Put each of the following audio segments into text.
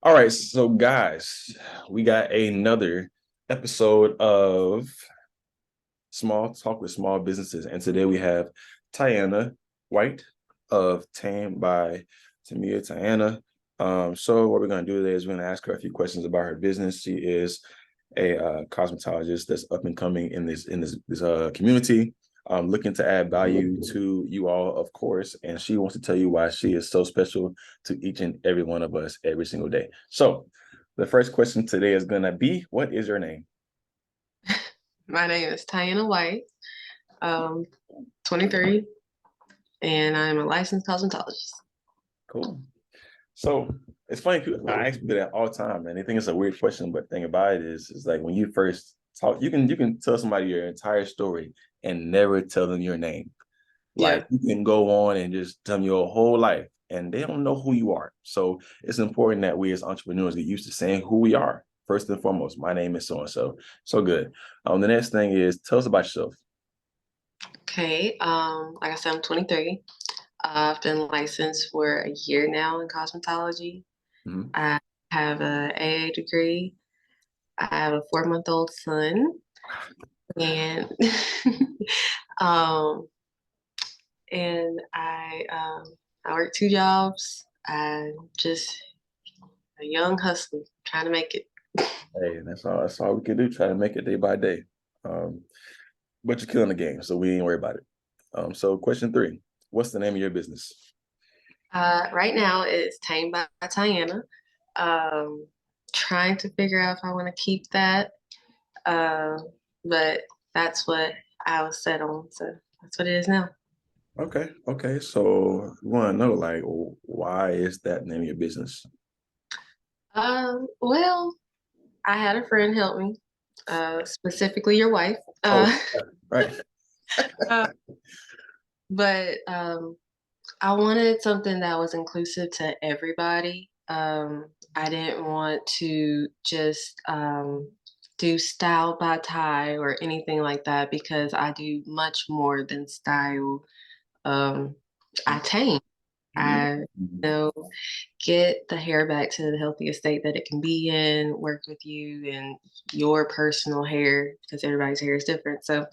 All right, so guys, we got another episode of Small Talk with Small Businesses, and today we have TyAnna White of Tamed by TyAnna. So what we're going to do today is we're going to ask her a few questions about her business. She is a cosmetologist that's up and coming in this community, looking to add value to you all, of course, and she wants to tell you why she is so special to each and every one of us every single day. So the first question today is going to be, what is your name? My name is TyAnna White, 23, and I'm a licensed cosmetologist. Cool. So it's funny, I ask people that all the time, and they think it's a weird question, but the thing about it is like when you first talk, you can tell somebody your entire story and never tell them your name. Yeah. Like you can go on and just tell them your whole life, and they don't know who you are. So it's important that we as entrepreneurs get used to saying who we are. First and foremost, my name is so and so. So good. The next thing is tell us about yourself. Okay. Like I said, I'm 23. I've been licensed for a year now in cosmetology. Mhm. I have a AA degree. I have a 4-month-old son, and um, I work 2 jobs. I'm just a young hustler trying to make it. Hey, that's all we can do. Try to make it day by day. Um, but you're killing the game, so we ain't worry about it. So question 3, what's the name of your business? Right now, it's Tamed by TyAnna. Um, Trying to figure out if I want to keep that, uh, but that's what I was set on, so that's what it is now. Okay. So we want to know, like, why is that the name of your business? Well, I had a friend help me, specifically your wife. Oh, right. Uh, but I wanted something that was inclusive to everybody. I didn't want to just do style by Ty or anything like that because I do much more than style. Um, I tame. I Mhm. know get the hair back to the healthiest state that it can be in, work with you and your personal hair because everybody's hair is different. So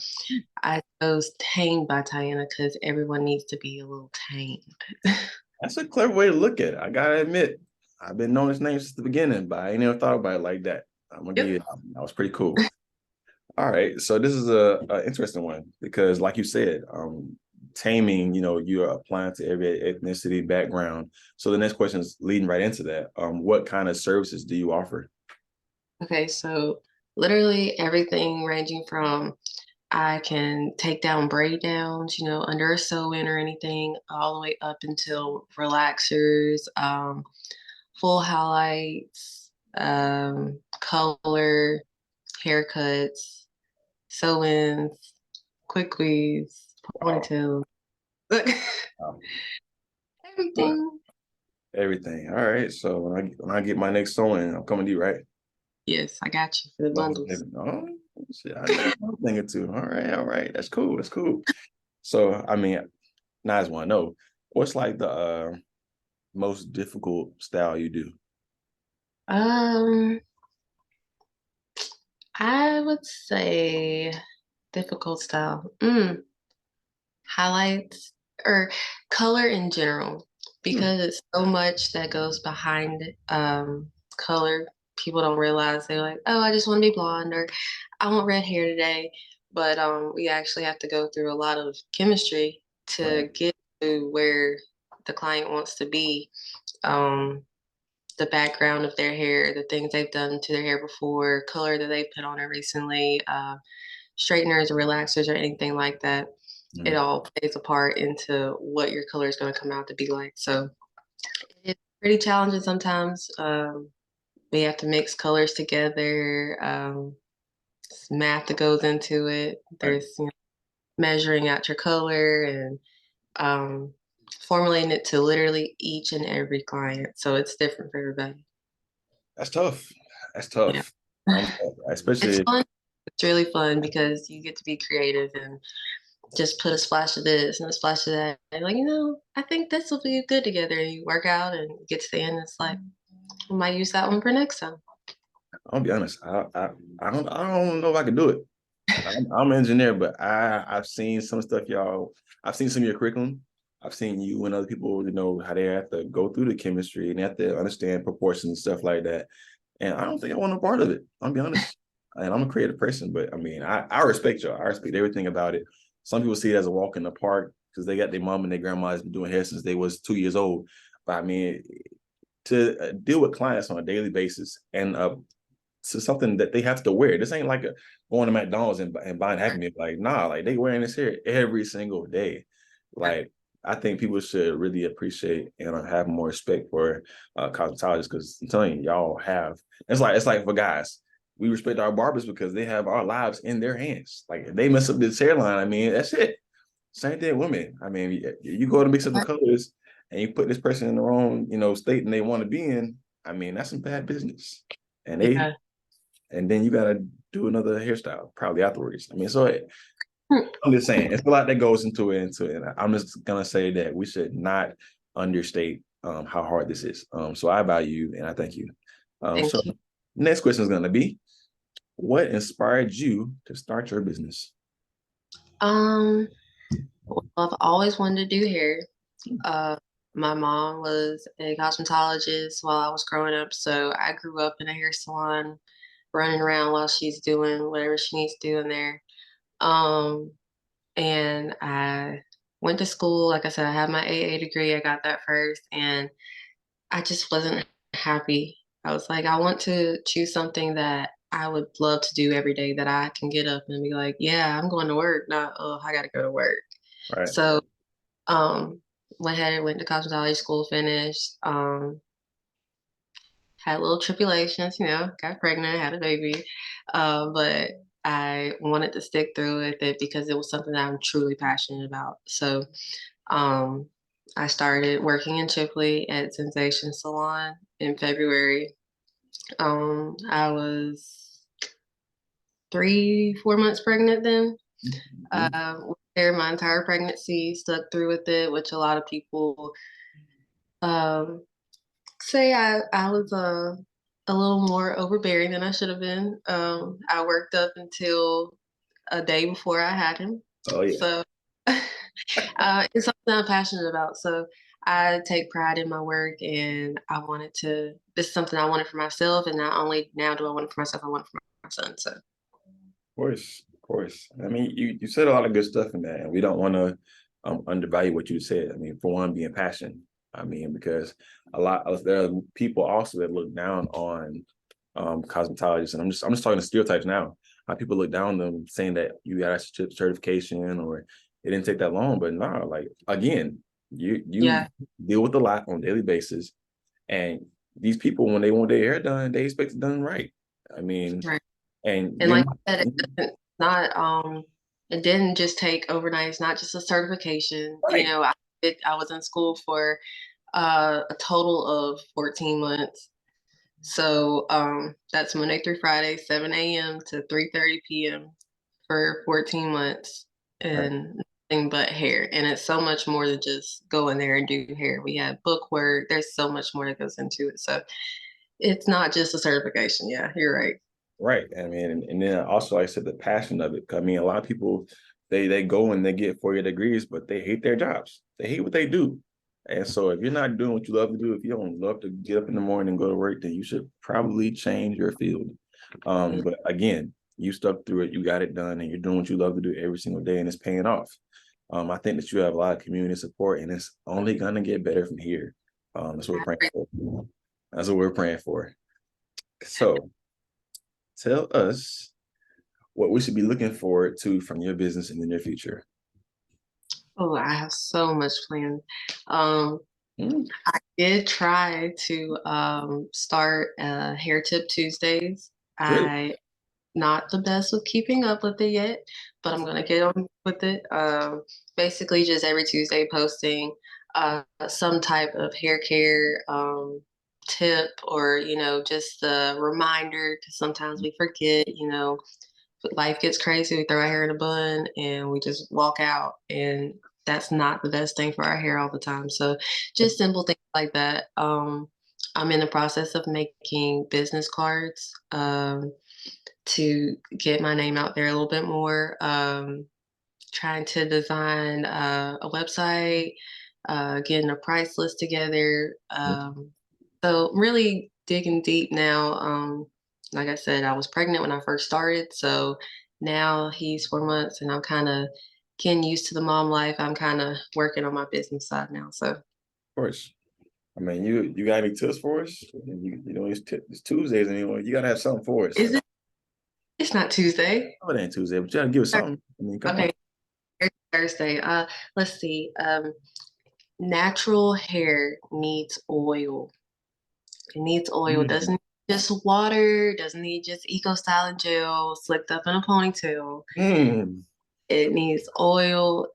I chose Tamed by TyAnna because everyone needs to be a little tamed. That's a clever way to look at it. I gotta admit, I've been knowing his name since the beginning, but I ain't never thought about it like that. I'm gonna give you Yep. that was pretty cool. All right, so this is a interesting one because, like you said, taming. You're applying to every ethnicity background. So the next question is leading right into that. What kind of services do you offer? Okay, so literally everything ranging from I can take down braid downs, under a sew-in or anything, all the way up until relaxers, full highlights, color, haircuts, sew-ins, quick weaves, Wow. ponytails, Wow. Well, everything. everything. All right. So when I get my next sewing, I'm coming to you, right? Yes, I got you for the Most bundles. definitely. Oh, shit, I know one thing or two. All right. That's cool. That's cool. So I mean, now I just want to know what's like the most difficult style you do. Um, I would say difficult style. Highlights or color in general, Hmm. because it's so much that goes behind color. People don't realize they're like, oh, I just want to be blonde or I want red hair today. But we actually have to go through a lot of chemistry Right. to get to where the client wants to be. Um, the background of their hair, the things they've done to their hair before, color that they put on it recently, straighteners or relaxers or anything like that. It Mm. all plays a part into what your color is going to come out to be like. So it's pretty challenging sometimes. We have to mix colors together. There's math that goes into it. Right. There's measuring out your color and um, formulating it to literally each and every client. So it's different for everybody. That's tough. That's Yeah. tough. It's Especially. fun. It's really fun because you get to be creative and just put a splash of this and a splash of that. And like, I think this will be good together. And you work out and you get to the end, and it's like, I might use that one for next time. I'll be honest. I don't know if I can do it. I'm an engineer, but I've seen some stuff, y'all. I've seen some of your curriculum. I've seen you and other people, how they have to go through the chemistry and they have to understand proportions and stuff like that. And I don't think I want a part of it. I'll be honest. And I'm a creative person, but I mean, I respect y'all. I respect everything about it. Some people see it as a walk in the park because they got their mom and their grandma has been doing hair since they was 2 years old. But I mean, to deal with clients on a daily basis and to something that they have to wear. This ain't like going to McDonald's and buying Happy Meal. Like, nah, like they wearing this here every single day. Like, I think people should really appreciate and have more respect for cosmetologists because I'm telling you, y'all have. It's like for guys, we respect our barbers because they have our lives in their hands. Like, if they mess up this hairline, I mean, that's it. Same thing with women. I mean, you go to mix up the colors and you put this person in the wrong, state and they want to be in. I mean, that's some bad business. And they Yeah. and then you gotta do another hairstyle probably afterwards. I mean, so Hmm. I'm just saying it's a lot that goes into it. And I'm just gonna say that we should not understate how hard this is. So I value you and I thank you. So Thank you. next question is gonna be, what inspired you to start your business? Um, well, I've always wanted to do hair. Uh, my mom was a cosmetologist while I was growing up, so I grew up in a hair salon, running around while she's doing whatever she needs to do in there. Um, and I went to school. Like I said, I had my AA degree. I got that first, and I just wasn't happy. I was like, I want to choose something that I would love to do every day that I can get up and be like, yeah, I'm going to work, not, oh, I got to go to work. Right, So, um, went ahead and went to cosmetology school, finished, had little tribulations, got pregnant, had a baby. But I wanted to stick through with it because it was something that I'm truly passionate about. So, um, I started working in Chipley at Sensation Salon in February. I was 3, 4 months pregnant then. mm-hmm. There my entire pregnancy, stuck through with it, which a lot of people um, say I was a little more overbearing than I should have been. I worked up until a day before I had him, Oh yeah. so it's something I'm passionate about. So I take pride in my work, and I wanted to. This is something I wanted for myself, and not only now do I want it for myself, I want it for my son. So Of course, of course. I mean, you said a lot of good stuff in that, and we don't want to undervalue what you said. I mean, for one, being passionate. I mean, because there are people also that look down on cosmetologists, and I'm just talking to stereotypes now. How people look down on them, saying that you got a certification or it didn't take that long, but nah, like again, you yeah, deal with a lot on a daily basis, and these people when they want their hair done, they expect it done right. I mean, right. and And you're like not I said, not it didn't just take overnight. It's not just a certification. right. I was in school for a total of 14 months. So that's Monday through Friday, 7 a.m. to 3:30 p.m. for 14 months Right. and nothing but hair. And it's so much more than just go in there and do hair. We have book work. There's so much more that goes into it. So it's not just a certification. Yeah, you're right. Right. I mean, and then also, like I said, the passion of it. I mean, a lot of people they go and they get 4 year degrees, but they hate their jobs. They hate what they do. And so, if you're not doing what you love to do, if you don't love to get up in the morning and go to work, then you should probably change your field. Yeah, But again, you stuck through it, you got it done, and you're doing what you love to do every single day, and it's paying off. I think that you have a lot of community support, and it's only gonna get better from here. That's what we're praying for. That's what we're praying for. So, tell us what we should be looking forward to from your business in the near future. oh, I have so much planned. Um, Mm, I did try to start Hair Tip Tuesdays. really? I not the best with keeping up with it yet, but I'm gonna get on with it. Basically, just every Tuesday posting some type of hair care tip, or just a reminder. Because sometimes we forget. Life gets crazy. We throw our hair in a bun and we just walk out, and that's not the best thing for our hair all the time. So, just simple things like that. I'm in the process of making business cards to get my name out there a little bit more. Trying to design a website, getting a price list together. So really digging deep now. Like I said, I was pregnant when I first started, so now he's 4 months, and I'm kind of getting used to the mom life. I'm kind of working on my business side now. So course. I mean, you got any tips for us? It's Tuesdays anymore. You gotta have something for us. is it? It's not Tuesday. Oh, it ain't Tuesday, but you gotta give us something. I mean, come on. Okay, it's Thursday. Let's see. Natural hair needs oil. It needs oil. Mm. Doesn't need just water. Doesn't need just eco styling gel slicked up in a ponytail. Mm. It needs oil,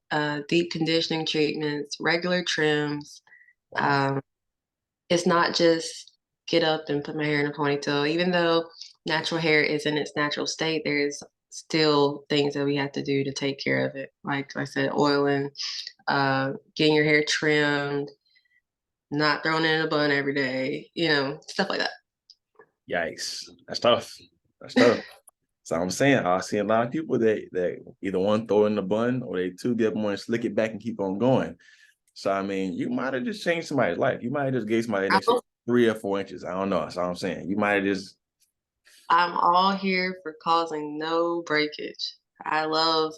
deep conditioning treatments, regular trims. Wow. Um, it's not just get up and put my hair in a ponytail. Even though natural hair is in its natural state, there's still things that we have to do to take care of it. Like I said, oiling, getting your hair trimmed, not throwing it in a bun every day, stuff like that. Yikes. That's tough. That's tough. So I'm saying I see a lot of people that either one throw in the bun or they two get one slick it back and keep on going. So I mean, you might have just changed somebody's life. You might have just gave somebody an extra 3 or 4 inches. I don't know. That's all I'm saying. You might have just I'm all here for causing no breakage. I love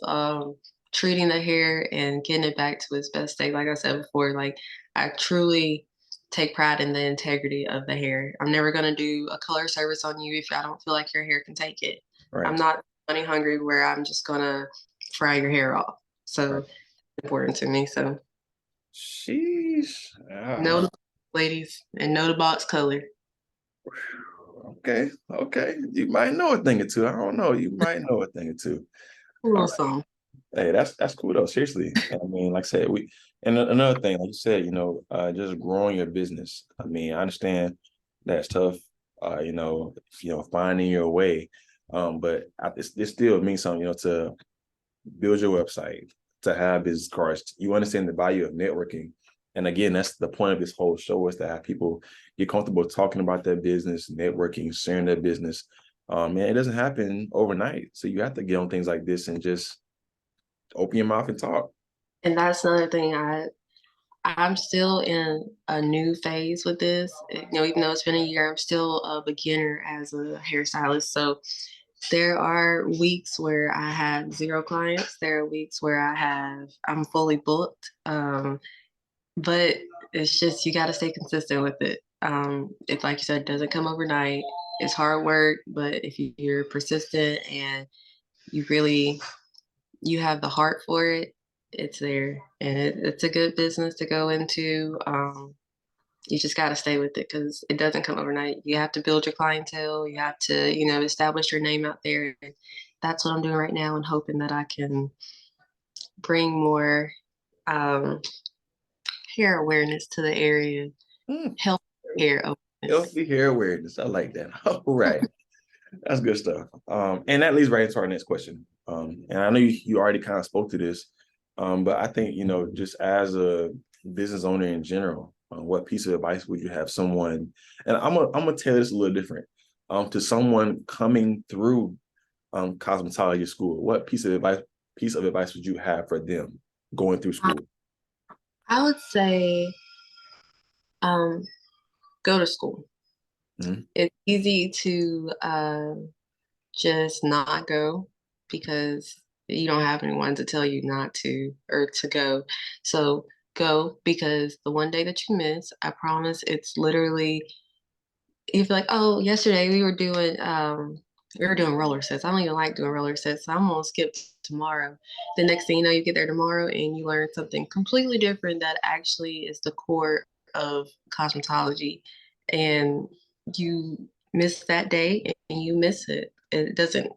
treating the hair and getting it back to its best state. Like I said before, like I truly take pride in the integrity of the hair. I'm never gonna do a color service on you if I don't feel like your hair can take it. I'm right. not money hungry where I'm just gonna fry your hair off. So Right. it's important to me. So Sheesh. no, ladies, and no to box color. Okay. Okay. You might know a thing or two. I don't know. You might know a thing or two. A All little right. song. Hey, that's cool though. Seriously. I mean, like I said, and another thing, like you said, just growing your business. I mean, I understand that's tough. Finding your way. But it still means something, to build your website, to have business cards. You understand the value of networking. And again, that's the point of this whole show, is to have people get comfortable talking about their business, networking, sharing their business. And it doesn't happen overnight. So you have to get on things like this and just open your mouth and talk. And that's another thing I'm still in a new phase with this. Even though it's been a year, I'm still a beginner as a hairstylist. So there are weeks where I have zero clients. There are weeks where I'm fully booked. But it's just you got to stay consistent with it. It's like you said, it doesn't come overnight. It's hard work, but if you're persistent and you really you have the heart for it, it's there, and it's a good business to go into. You just got to stay with it because it doesn't come overnight. You have to build your clientele. You have to, establish your name out there. And that's what I'm doing right now, and hoping that I can bring more um, hair awareness to the area, Hmm. health hair awareness. Healthy hair awareness. I like that. All right. That's good stuff. And that leads right into our next question. And I know you already kind of spoke to this, but I think, just as a business owner in general, what piece of advice would you have someone, and I'm gonna tell this a little different, to someone coming through cosmetology school, what piece of advice would you have for them going through school? I would say um, go to school. Mhm. It's easy to just not go because you don't have anyone to tell you not to or to go. So go because the one day that you miss, I promise it's literally you feel like, oh, yesterday we were doing roller sets. I don't even like doing roller sets, so I'm gonna skip tomorrow. The next thing you know, you get there tomorrow and you learn something completely different that actually is the core of cosmetology. And you miss that day and you miss it. It doesn't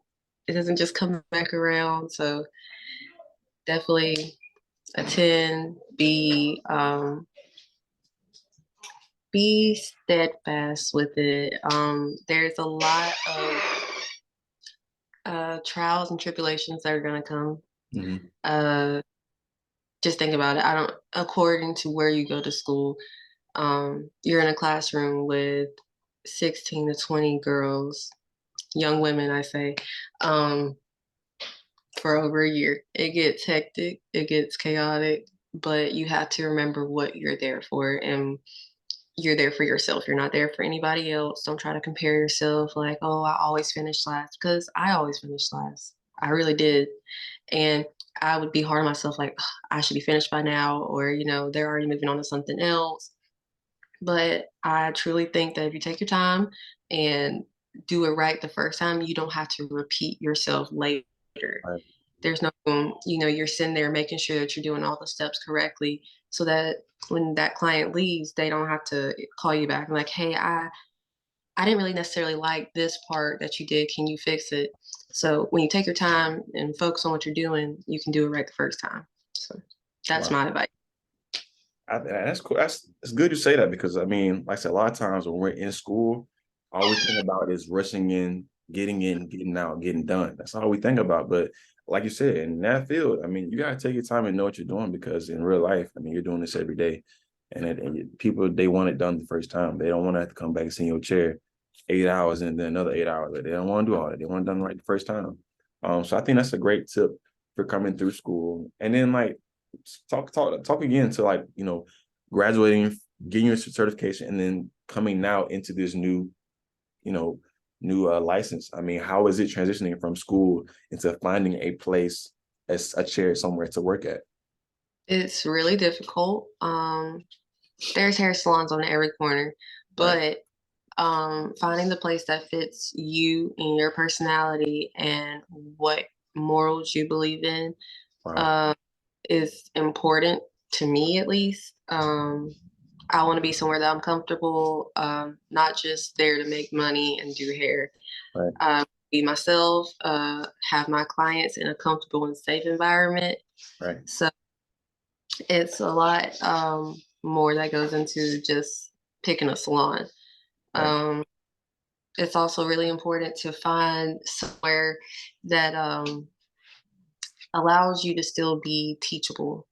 just come back around. So definitely attend, be steadfast with it. There's a lot of trials and tribulations that are going to come. Mhm. Uh, just think about it. I don't, according to where you go to school, You're in a classroom with 16 to 20 girls, young women, I say, um, for over a year. It gets hectic, it gets chaotic, but you have to remember what you're there for, and you're there for yourself. You're not there for anybody else. Don't try to compare yourself like, oh, I always finish last, because I always finished last. I really did. And I would be hard on myself, like, "Ugh, I should be finished by now, or, they're already moving on to something else." But I truly think that if you take your time and do it right the first time, you don't have to repeat yourself later. Right. There's no, you're sitting there making sure that you're doing all the steps correctly so that when that client leaves, they don't have to call you back and like, hey, I didn't really necessarily like this part that you did. Can you fix it? So when you take your time and focus on what you're doing, you can do it right the first time. So that's Wow. my advice. That's cool. It's good you say that because I mean, like I said, a lot of times when we're in school, all we think about is rushing in, getting out, getting done. That's all we think about. But like you said, in that field, I mean, you gotta take your time and know what you're doing because in real life, I mean, you're doing this every day, and people they want it done the first time. They don't want to have to come back and sit in your chair 8 hours and then another 8 hours. Like, they don't want to do all that. They want it done right the first time. So I think that's a great tip for coming through school. And then like talk again to like graduating, getting your certification, and then coming now into this you know new license. I mean, how is it transitioning from school into finding a place as a chair somewhere to work at? It's really difficult. There's hair salons on every corner, Right. but finding the place that fits you and your personality and what morals you believe in Wow. uh, is important to me, at least. I want to be somewhere that I'm comfortable, not just there to make money and do hair. Right. Be myself, have my clients in a comfortable and safe environment. Right. So it's a lot more that goes into just picking a salon. Right. Um, it's also really important to find somewhere that allows you to still be teachable.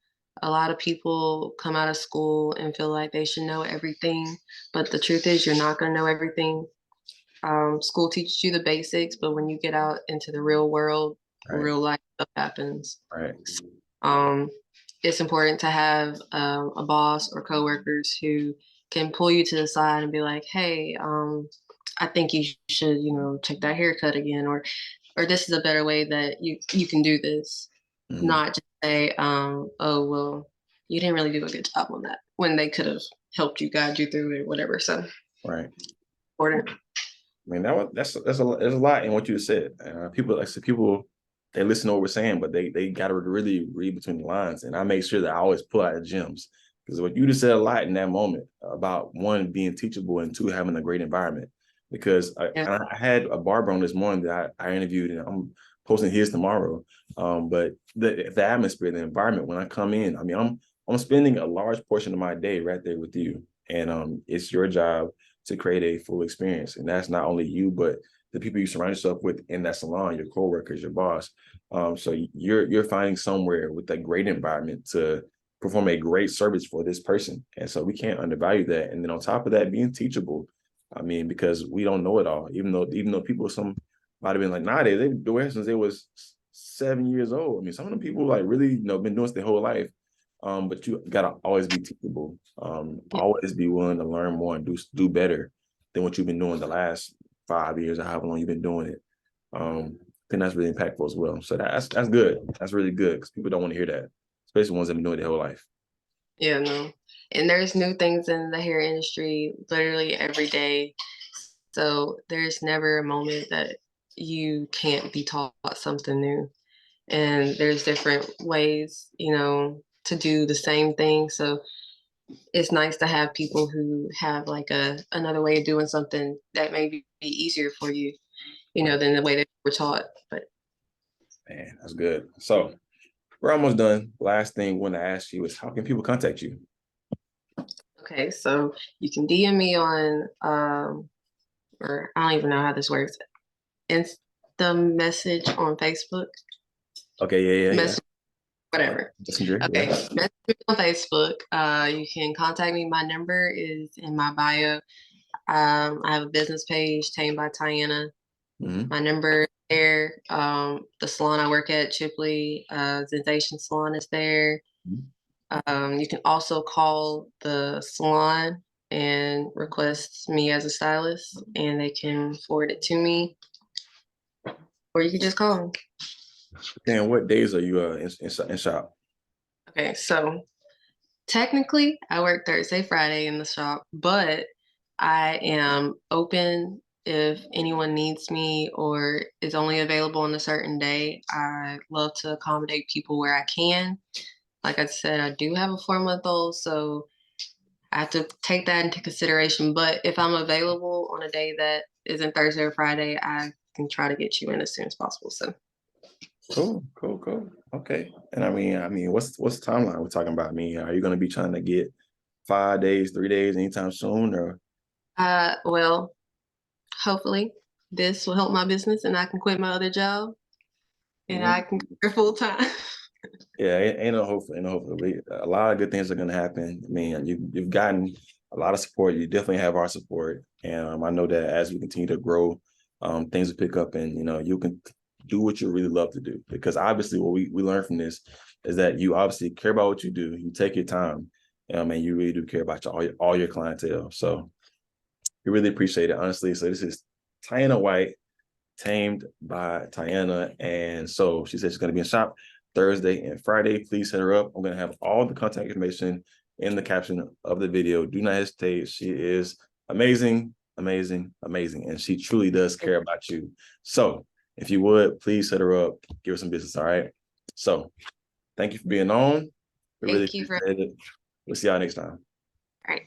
A lot of people come out of school and feel like they should know everything, but the truth is, you're not going to know everything. School teaches you the basics, but when you get out into the real world, Right. real life stuff happens. Right. Um, it's important to have a boss or coworkers who can pull you to the side and be like, "Hey, I think you should, check that haircut again, or this is a better way that you can do this." Mhm. Not just say, "Oh, well, you didn't really do a good job on that," when they could have helped you, guide you through it, whatever. So Right. important. I mean, there's a lot in what you said. People, like I said, people they listen to what we're saying, but they got to really read between the lines. And I make sure that I always pull out the gems because what you just said a lot in that moment about one being teachable and two having a great environment. Because Yeah. I had a barber on this morning that I interviewed, and I'm posting his tomorrow. But the atmosphere, the environment when I come in, I mean, I'm spending a large portion of my day right there with you, and it's your job to create a full experience. And that's not only you, but the people you surround yourself with in that salon, your coworkers, your boss. So you're finding somewhere with a great environment to perform a great service for this person. And so we can't undervalue that. And then on top of that, being teachable. I mean, because we don't know it all, even though people some might have been like nowadays they've been doing it since they was 7 years old. I mean, some of them people like really been doing this their whole life. But you gotta always be teachable. Always be willing to learn more and do better than what you've been doing the last 5 years or however long you've been doing it. I think that's really impactful as well. So that's good. That's really good because people don't want to hear that, especially ones that have been doing it their whole life. Yeah, no. And there's new things in the hair industry literally every day. So there's never a moment that you can't be taught something new. And there's different ways, to do the same thing. So it's nice to have people who have like another way of doing something that may be easier for you, Right. than the way that we're taught. But Man, that's good. So we're almost done. Last thing I want to ask you is how can people contact you? okay, so you can DM me on or I don't even know how this works. Insta message on Facebook. Okay, yeah, yeah, yeah. Message. Whatever. Messenger, Okay, yeah. message me on Facebook. You can contact me. My number is in my bio. I have a business page, Tamed by TyAnna. Hmm. My number is there. The salon I work at, Chipley Sensation Salon, is there. You can also call the salon and request me as a stylist, and they can forward it to me, or you can just call me. And what days are you in shop? Okay, so technically, I work Thursday, Friday in the shop, but I am open if anyone needs me or is only available on a certain day. I love to accommodate people where I can. Like I said, I do have a 4-month-old, so I have to take that into consideration. But if I'm available on a day that isn't Thursday or Friday, I can try to get you in as soon as possible. So, Cool, cool, cool. Okay. And what's the timeline we're talking about? I mean, are you gonna be trying to get 5 days, 3 days anytime soon, or well, hopefully this will help my business and I can quit my other job and I can go full time. yeah, ain't no hope, ain't no hope. A lot of good things are gonna happen. I mean, you've gotten a lot of support. You definitely have our support, and I know that as we continue to grow, things will pick up, and you can do what you really love to do. Because obviously, what we learned from this is that you obviously care about what you do. You take your time, and you really do care about all your clientele. So we really appreciate it, honestly. So this is TyAnna White, Tamed by TyAnna. And so she said she's going to be in shop Thursday and Friday. Please hit her up. I'm going to have all the contact information in the caption of the video. Do not hesitate. She is amazing, amazing, amazing. And she truly does care about you. So if you would, please hit her up. Give her some business. All right. So thank you for being on. We really Thank you for. appreciate it. We'll see y'all next time. All right.